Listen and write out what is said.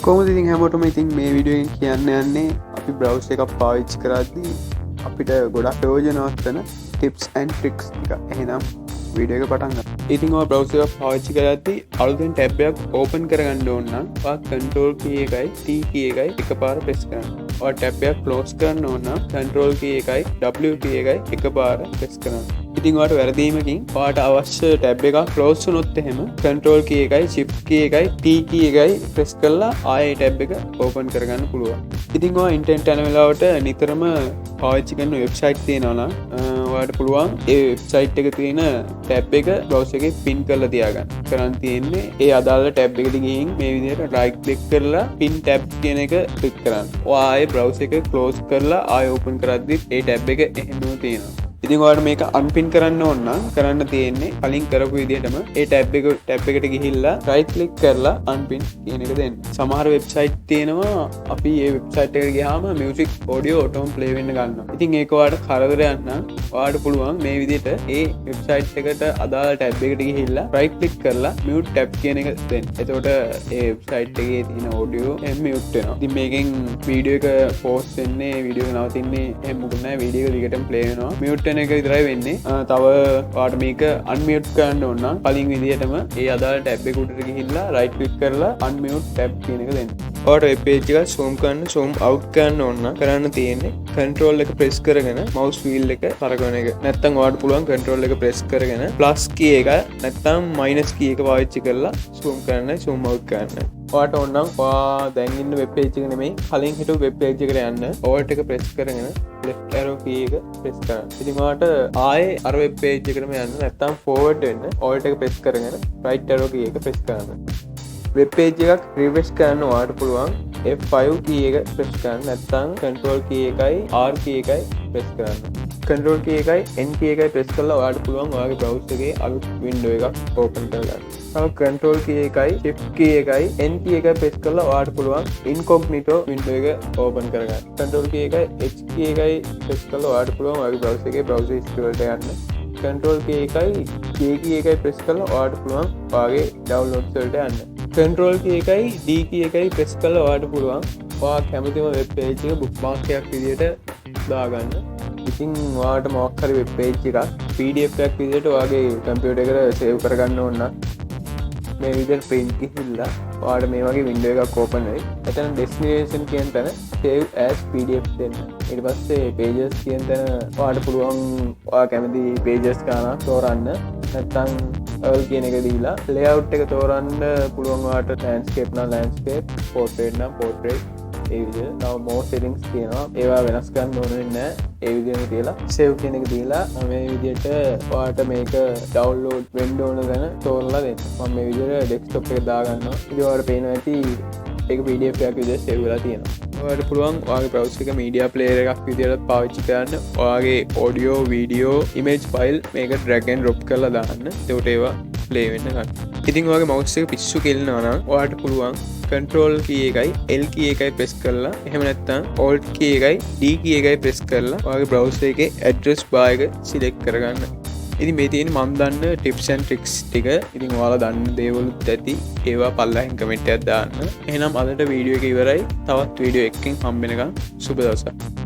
කොහොමද ඉතින් හැමෝටම ඉතින් මේ වීඩියෝ එකෙන් කියන්න යන්නේ අපි බ්‍රවුසර් එකක් පාවිච්චි කරද්දී අපිට ගොඩක් ප්‍රයෝජනවත් වෙන ටිප්ස් ඇන්ඩ් ට්‍රික්ස් ටික. එහෙනම් වීඩියෝ එක පටන් ගන්න. ඉතින් ඔය බ්‍රවුසර් එක පාවිච්චි කරද්දී අලුතෙන් ටැබ් එකක් ඕපන් කරගන්න ඕන නම් ඔයා control key එකයි T key එකයි එකපාර press කරන්න. ඔය ටැබ් එකක් close කරන්න ඕන නම් control key එකයි W key එකයි එකපාර press කරන්න. ඉතින් ඔයාලට වැරදීමකින් ඔයාලට අවශ්‍ය ටැබ් එකක් close වුණොත් එහෙම control key එකයි shift key එකයි T key එකයි press කරලා ආයෙ ටැබ් එක open කරගන්න පුළුවන්. ඉතින් ඔයා internet යන වෙලාවට නිතරම පාවිච්චි කරන වෙබ්සයිට් තියෙනවා නම් ඔයාලට පුළුවන් ඒ වෙබ්සයිට් එක තියෙන ටැබ් එක browser එකේ pin කරලා තියාගන්න. කරන් තියෙන්නේ ඒ අදාළ ටැබ් එකට ගිහින් මේ විදිහට right click කරලා pin tab කියන එක click කරන්න. ඔයා ආයෙ browser එක close කරලා ආයෙ open කරද්දි ඒ ටැබ් එක එහෙමම තියෙනවා. ඉතින් ඔයාලට මේක අන්පින් කරන්න ඕන නම් කරන්න තියෙන්නේ කලින් කරපු විදිහටම ඒ ටැබ් එකට ගිහිල්ලා right click කරලා unpin කියන එක දෙන්න. සමහර වෙබ්සයිට් තියෙනවා අපි මේ වෙබ්සයිට් එකට ගියාම music audio auto play වෙන්න ගන්නවා. ඉතින් ඒක ඔයාලට කරදරයක් නම් ඔයාලට පුළුවන් මේ විදිහට ඒ වෙබ්සයිට් එකට අදාළ ටැබ් එකට ගිහිල්ලා right click කරලා mute tab කියන එක දෙන්න. එතකොට ඒ වෙබ්සයිට් එකේ තියෙන audio mute වෙනවා. ඉතින් මේකෙන් වීඩියෝ එක pause වෙන්නේ වීඩියෝ එක නවතින්නේ එහෙම මොකුත් නැහැ. වීඩියෝ එක දිගටම play වෙනවා. mute එක විතරයි වෙන්නේ. තව ඔයාලට මේක unmute කරන්න ඕන නම් කලින් විදිහටම ඒ අදාළ ටැබ් එක උඩට ගිහිල්ලා right click කරලා unmute tab කියන එක දෙන්න. ඔයාලට වෙබ් page එක zoom කරන්න zoom out කරන්න ඕන නම් කරන්න තියෙන්නේ control එක press කරගෙන mouse wheel එක කරකවන එක. නැත්නම් ඔයාලට පුළුවන් control එක press කරගෙන plus key එක නැත්නම් minus key එක පාවිච්චි කරලා zoom කරන්න zoom out කරන්න. ඔයාලට ඕන නම් ඔයා දැන් ඉන්න වෙබ් page එක නෙමෙයි කලින් හිටපු වෙබ් page එකට යන්න alt එක press කරගෙන left arrow key එක press කරන්න. ඉතින් ඔයාලට ආයේ අර වෙබ් page එකටම යන්න නැත්නම් forward වෙන්න alt එක press කරගෙන right arrow key එක press කරන්න. වෙබ් page එකක් refresh කරන්න ඔයාලට පුළුවන් F5 key එක press කරන්න නැත්නම් control key එකයි R key එකයි press කරන්න. control key එකයි N key එකයි press කරලා ඔයාලට පුළුවන් ඔයාගේ browser එකේ අලුත් window එකක් open කරගන්න. control key එකයි shift key එකයි N key එකයි press කරලා ඔයාලට පුළුවන් incognito window එක open කරගන්න. control key එකයි H key එකයි press කරලා ඔයාලට පුළුවන් ඔයාගේ browser එකේ browser history වලට යන්න. control key එකයි K key එකයි press කරලා ඔයාලට පුළුවන් ඔයාගේ downloads වලට යන්න. control key එකයි D key එකයි press කරලා ඔයාලට පුළුවන් ඔයා කැමතිම web page එක bookmark එකක් විදිහට දාගන්න. ඉතින් ඔයාලට මොකක් හරි web page එකක් PDF එකක් විදිහට ඔයාගේ computer එකට save කරගන්න ඕන නම් මේ විදිහට print ගිහිල්ලා ඔයාලට මේ වගේ window එකක් open වෙයි. එතන destination කියන තැන save as PDF දෙන්න. ඊට පස්සේ pages කියන තැන ඔයාලට පුළුවන් ඔයා කැමති pages ගානක් තෝරන්න. නැත්නම් all කියන එක දීලා layout එක තෝරන්න පුළුවන් ඔයාලට landscape නම් landscape, portrait නම් portrait ඒ විදිහට. තව more settings තියෙනවා. ඒවා වෙනස් කරන්න ඕන වෙන්නේ නැහැ. ඒ විදිහට තියලා save කියන එක දීලා මේ විදිහට ඔයාලට මේක download වෙන්න ඕන ගැන තෝරලා දෙන්න. මම මේ විදිහට desktop එකට දාගන්නවා. ඉතින් ඔයාලට පේනවා ඇති ඒක PDF එකක් විදිහට save වෙලා තියෙනවා. ඔයාලට පුළුවන් ඔයාගේ browser එක media player එකක් විදිහට පාවිච්චි කරන්න. ඔයාගේ audio, video, image file මේක drag and drop කරලා දාන්න. එතකොට ඒවා play වෙන්න ගන්න. ඉතින් ඔයාගේ mouse එක පිස්සු කෙලනවා නම් ඔයාලට පුළුවන් control key එකයි L key එකයි press කරලා එහෙම නැත්නම් alt key එකයි D key එකයි press කරලා ඔයාගේ browser එකේ address bar එක select කරගන්න. ඉතින් මේ තියෙන මම දන්න tips and tricks ටික. ඉතින් ඔයාලා දන්න දේවලුත් ඇති. ඒවා පල්ලෙහින් කමෙන්ට් එකක් දාන්න. එහෙනම් අදට වීඩියෝ එක ඉවරයි. තවත් වීඩියෝ එකකින් හම්බ වෙනකම් සුබ දවසක්.